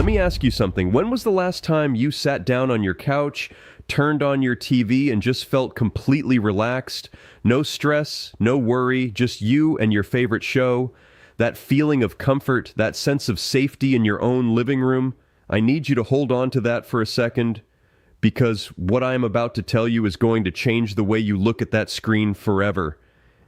Let me ask you something. When was the last time you sat down on your couch, turned on your TV, and just felt completely relaxed? No stress, no worry, just you and your favorite show. That feeling of comfort, that sense of safety in your own living room. I need you to hold on to that for a second, because what I am about to tell you is going to change the way you look at that screen forever.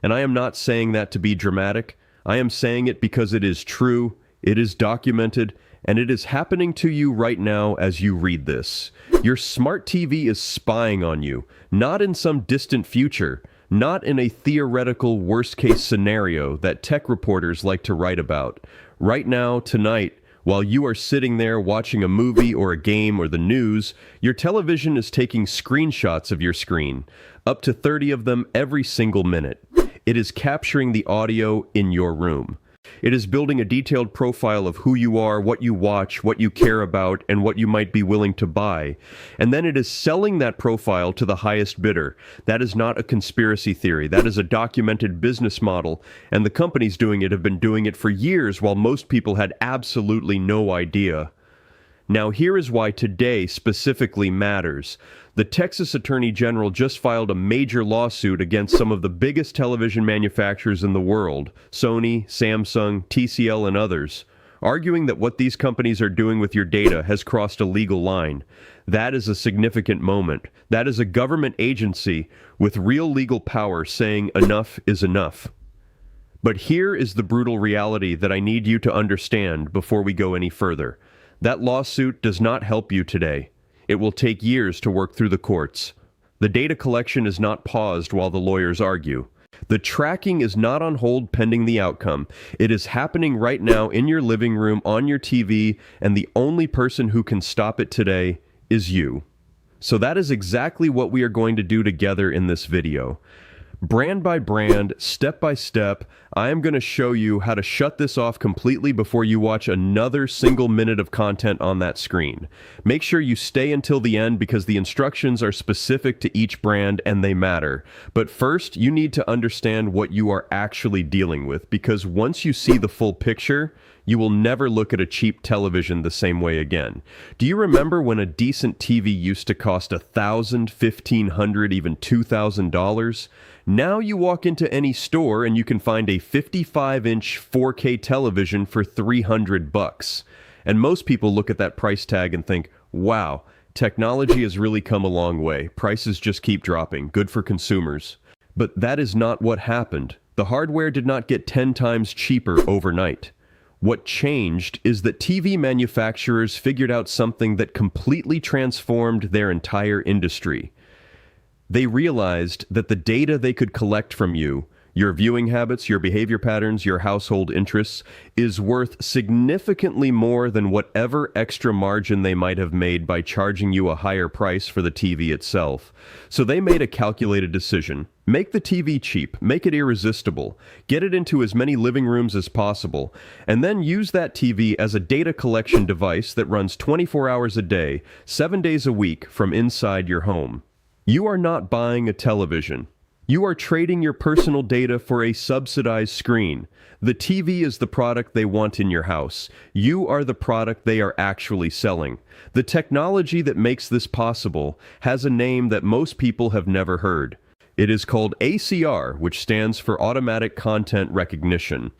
And I am not saying that to be dramatic. I am saying it because it is true, it is documented, and it is happening to you right now as you read this. Your smart TV is spying on you, not in some distant future, not in a theoretical worst-case scenario that tech reporters like to write about. Right now, tonight, while you are sitting there watching a movie or a game or the news, your television is taking screenshots of your screen, up to 30 of them every single minute. It is capturing the audio in your room. It is building a detailed profile of who you are, what you watch, what you care about, and what you might be willing to buy. And then it is selling that profile to the highest bidder. That is not a conspiracy theory. That is a documented business model. And the companies doing it have been doing it for years while most people had absolutely no idea. Now, here is why today specifically matters. The Texas Attorney General just filed a major lawsuit against some of the biggest television manufacturers in the world, Sony, Samsung, TCL, and others, arguing that what these companies are doing with your data has crossed a legal line. That is a significant moment. That is a government agency with real legal power saying enough is enough. But here is the brutal reality that I need you to understand before we go any further. That lawsuit does not help you today. It will take years to work through the courts. The data collection is not paused while the lawyers argue. The tracking is not on hold pending the outcome. It is happening right now in your living room, on your TV, and the only person who can stop it today is you. So that is exactly what we are going to do together in this video. Brand by brand, step by step, I am going to show you how to shut this off completely before you watch another single minute of content on that screen. Make sure you stay until the end because the instructions are specific to each brand and they matter. But first, you need to understand what you are actually dealing with, because once you see the full picture, you will never look at a cheap television the same way again. Do you remember when a decent TV used to cost $1,000, $1,500, even $2,000? Now you walk into any store and you can find a 55-inch 4K television for $300. And most people look at that price tag and think, wow, technology has really come a long way. Prices just keep dropping. Good for consumers. But that is not what happened. The hardware did not get 10 times cheaper overnight. What changed is that TV manufacturers figured out something that completely transformed their entire industry. They realized that the data they could collect from you, your viewing habits, your behavior patterns, your household interests, is worth significantly more than whatever extra margin they might have made by charging you a higher price for the TV itself. So they made a calculated decision. Make the TV cheap, make it irresistible, get it into as many living rooms as possible, and then use that TV as a data collection device that runs 24 hours a day, 7 days a week from inside your home. You are not buying a television. You are trading your personal data for a subsidized screen. The TV is the product they want in your house. You are the product they are actually selling. The technology that makes this possible has a name that most people have never heard. It is called ACR, which stands for Automatic Content Recognition.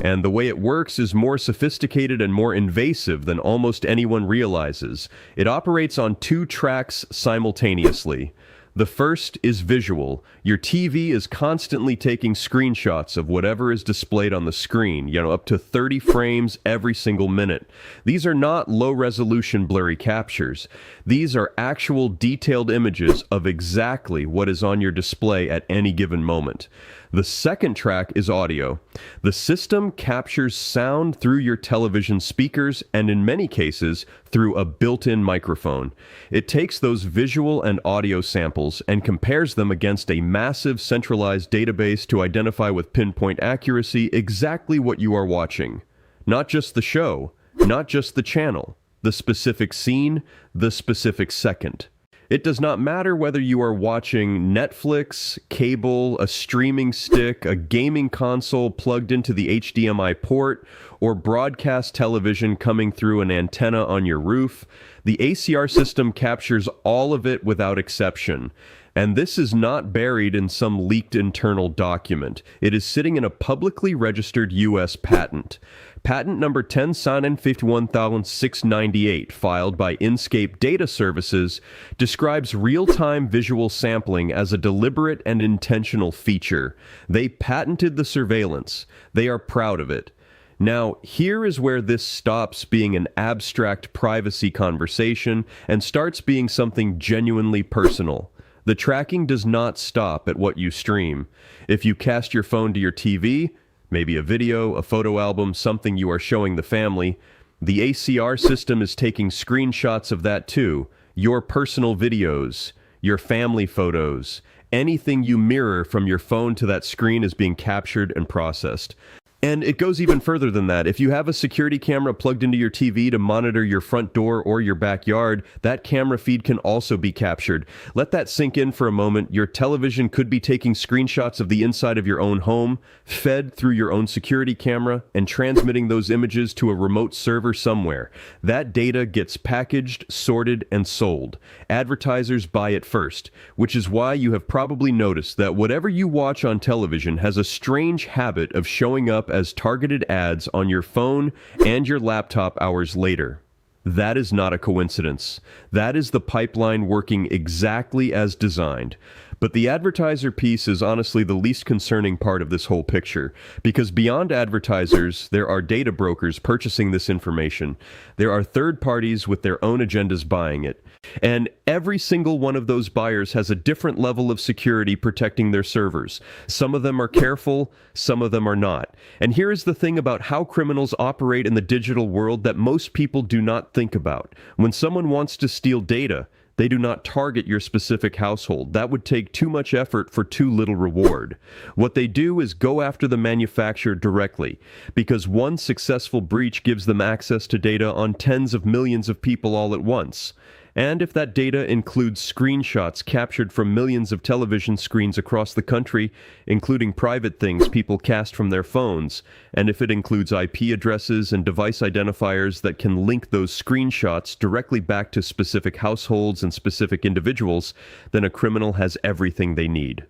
And the way it works is more sophisticated and more invasive than almost anyone realizes. It operates on 2 tracks simultaneously. The first is visual. Your TV is constantly taking screenshots of whatever is displayed on the screen, up to 30 frames every single minute. These are not low-resolution blurry captures. These are actual detailed images of exactly what is on your display at any given moment. The second track is audio. The system captures sound through your television speakers and in many cases through a built-in microphone. It takes those visual and audio samples and compares them against a massive centralized database to identify with pinpoint accuracy exactly what you are watching. Not just the show, not just the channel, the specific scene, the specific second. It does not matter whether you are watching Netflix, cable, a streaming stick, a gaming console plugged into the HDMI port, or broadcast television coming through an antenna on your roof. The ACR system captures all of it without exception. And this is not buried in some leaked internal document. It is sitting in a publicly registered U.S. patent. Patent number 10,51698, filed by Inscape Data Services, describes real-time visual sampling as a deliberate and intentional feature. They patented the surveillance. They are proud of it. Now, here is where this stops being an abstract privacy conversation and starts being something genuinely personal. The tracking does not stop at what you stream. If you cast your phone to your TV, maybe a video, a photo album, something you are showing the family, the ACR system is taking screenshots of that too. Your personal videos, your family photos, anything you mirror from your phone to that screen is being captured and processed. And it goes even further than that. If you have a security camera plugged into your TV to monitor your front door or your backyard, that camera feed can also be captured. Let that sink in for a moment. Your television could be taking screenshots of the inside of your own home, fed through your own security camera, and transmitting those images to a remote server somewhere. That data gets packaged, sorted, and sold. Advertisers buy it first, which is why you have probably noticed that whatever you watch on television has a strange habit of showing up as targeted ads on your phone and your laptop hours later. That is not a coincidence. That is the pipeline working exactly as designed. But the advertiser piece is honestly the least concerning part of this whole picture, because beyond advertisers, there are data brokers purchasing this information. There are third parties with their own agendas buying it. And every single one of those buyers has a different level of security protecting their servers. Some of them are careful, some of them are not. And here is the thing about how criminals operate in the digital world that most people do not think about. When someone wants to steal data, they do not target your specific household. That would take too much effort for too little reward. What they do is go after the manufacturer directly, because one successful breach gives them access to data on tens of millions of people all at once. And if that data includes screenshots captured from millions of television screens across the country, including private things people cast from their phones, and if it includes IP addresses and device identifiers that can link those screenshots directly back to specific households and specific individuals, then a criminal has everything they need.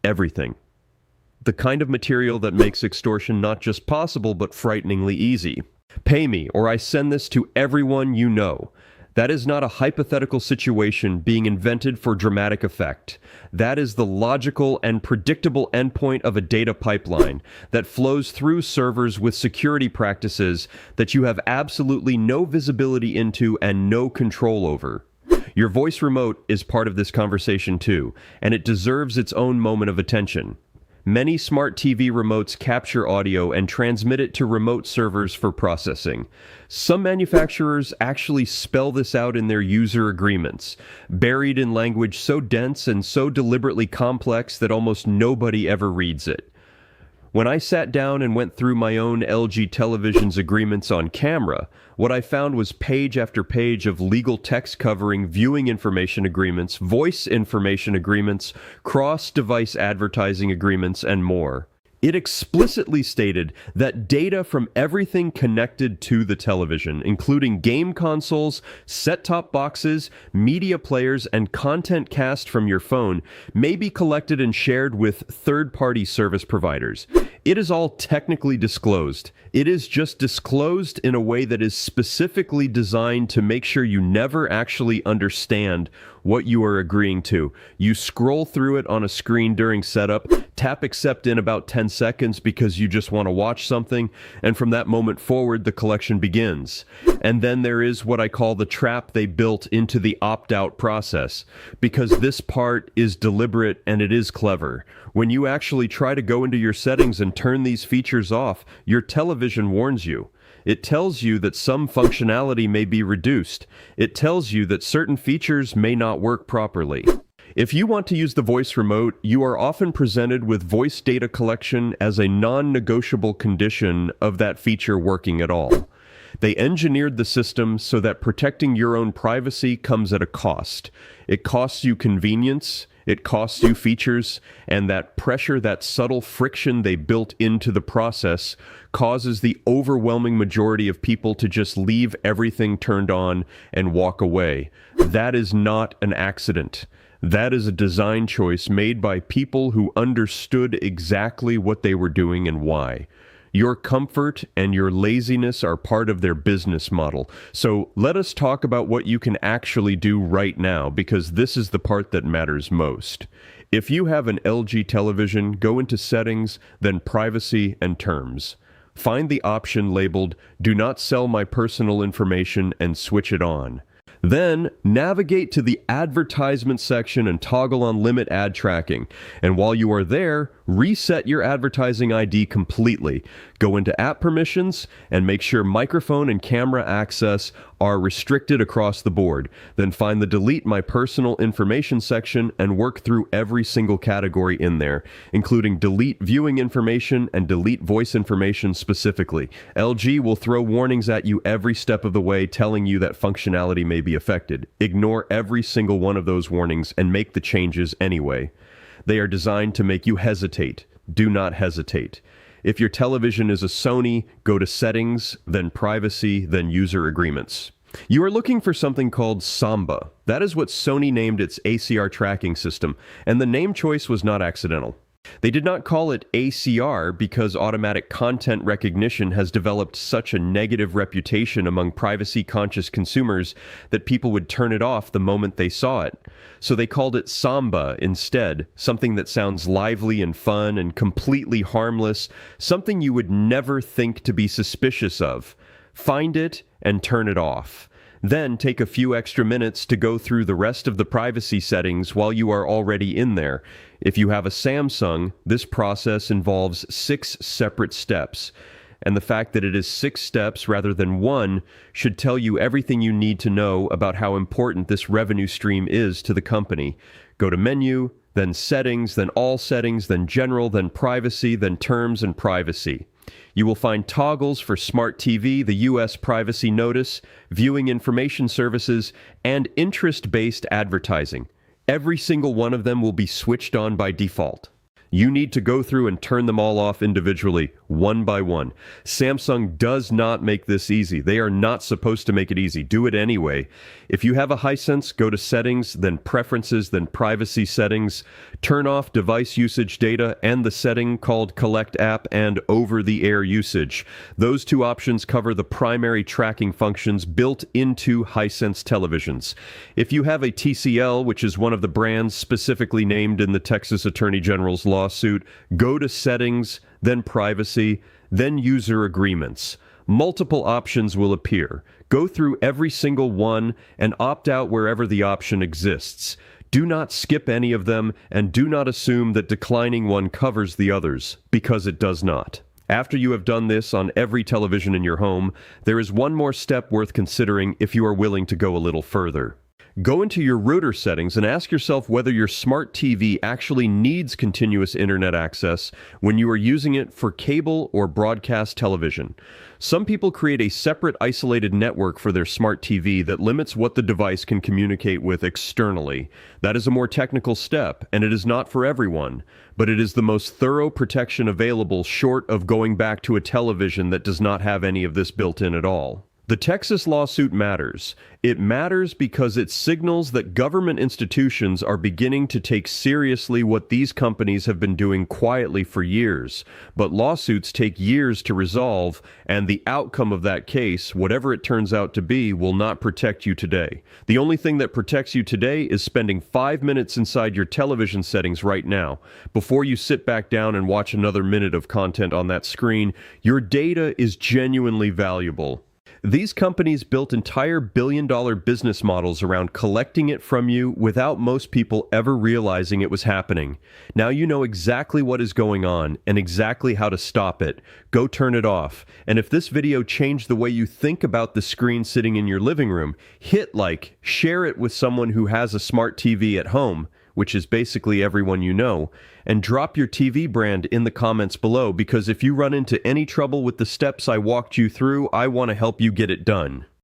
Everything. The kind of material that makes extortion not just possible, but frighteningly easy. Pay me, or I send this to everyone you know. That is not a hypothetical situation being invented for dramatic effect. That is the logical and predictable endpoint of a data pipeline that flows through servers with security practices that you have absolutely no visibility into and no control over. Your voice remote is part of this conversation too, and it deserves its own moment of attention. Many smart TV remotes capture audio and transmit it to remote servers for processing. Some manufacturers actually spell this out in their user agreements, buried in language so dense and so deliberately complex that almost nobody ever reads it. When I sat down and went through my own LG television's agreements on camera, what I found was page after page of legal text covering viewing information agreements, voice information agreements, cross-device advertising agreements, and more. It explicitly stated that data from everything connected to the television, including game consoles, set-top boxes, media players, and content cast from your phone, may be collected and shared with third-party service providers. It is all technically disclosed. It is just disclosed in a way that is specifically designed to make sure you never actually understand what you are agreeing to. You scroll through it on a screen during setup, tap accept in about 10 seconds because you just want to watch something, and from that moment forward, the collection begins. And then there is what I call the trap they built into the opt-out process, because this part is deliberate and it is clever. When you actually try to go into your settings and turn these features off, your television warns you. It tells you that some functionality may be reduced. It tells you that certain features may not work properly. If you want to use the voice remote, you are often presented with voice data collection as a non-negotiable condition of that feature working at all. They engineered the system so that protecting your own privacy comes at a cost. It costs you convenience, it costs you features, and that pressure, that subtle friction they built into the process causes the overwhelming majority of people to just leave everything turned on and walk away. That is not an accident. That is a design choice made by people who understood exactly what they were doing and why. Your comfort and your laziness are part of their business model. So let us talk about what you can actually do right now, because this is the part that matters most. If you have an LG television, go into Settings, then Privacy and Terms. Find the option labeled Do Not Sell My Personal Information and switch it on. Then, navigate to the advertisement section and toggle on Limit Ad Tracking. And while you are there, reset your advertising ID completely. Go into App Permissions and make sure microphone and camera access are restricted across the board. Then find the Delete My Personal Information section and work through every single category in there, including delete viewing information and delete voice information specifically. LG will throw warnings at you every step of the way telling you that functionality may be affected. Ignore every single one of those warnings and make the changes anyway. They are designed to make you hesitate. Do not hesitate. If your television is a Sony, go to Settings, then Privacy, then User Agreements. You are looking for something called Samba. That is what Sony named its ACR tracking system, and the name choice was not accidental. They did not call it ACR because automatic content recognition has developed such a negative reputation among privacy-conscious consumers that people would turn it off the moment they saw it. So they called it Samba instead, something that sounds lively and fun and completely harmless, something you would never think to be suspicious of. Find it and turn it off. Then take a few extra minutes to go through the rest of the privacy settings while you are already in there. If you have a Samsung, this process involves 6 separate steps. And the fact that it is 6 steps rather than 1 should tell you everything you need to know about how important this revenue stream is to the company. Go to Menu, then Settings, then All Settings, then General, then Privacy, then Terms and Privacy. You will find toggles for Smart TV, the U.S. Privacy Notice, Viewing Information Services, and interest-based advertising. Every single one of them will be switched on by default. You need to go through and turn them all off individually, one by one. Samsung does not make this easy. They are not supposed to make it easy. Do it anyway. If you have a Hisense, go to Settings, then Preferences, then Privacy Settings. Turn off device usage data and the setting called Collect App and Over-the-Air Usage. Those 2 options cover the primary tracking functions built into Hisense televisions. If you have a TCL, which is one of the brands specifically named in the Texas Attorney General's lawsuit, go to Settings, then Privacy, then User Agreements. Multiple options will appear. Go through every single one and opt out wherever the option exists. Do not skip any of them, and do not assume that declining one covers the others, because it does not. After you have done this on every television in your home, there is one more step worth considering if you are willing to go a little further. Go into your router settings and ask yourself whether your smart TV actually needs continuous internet access when you are using it for cable or broadcast television. Some people create a separate isolated network for their smart TV that limits what the device can communicate with externally. That is a more technical step, and it is not for everyone, but it is the most thorough protection available short of going back to a television that does not have any of this built in at all. The Texas lawsuit matters. It matters because it signals that government institutions are beginning to take seriously what these companies have been doing quietly for years. But lawsuits take years to resolve, and the outcome of that case, whatever it turns out to be, will not protect you today. The only thing that protects you today is spending 5 minutes inside your television settings right now. Before you sit back down and watch another minute of content on that screen, your data is genuinely valuable. These companies built entire billion-dollar business models around collecting it from you without most people ever realizing it was happening. Now you know exactly what is going on and exactly how to stop it. Go turn it off. And if this video changed the way you think about the screen sitting in your living room, hit like, share it with someone who has a smart TV at home. which is basically everyone you know, and drop your TV brand in the comments below, because if you run into any trouble with the steps I walked you through, I want to help you get it done.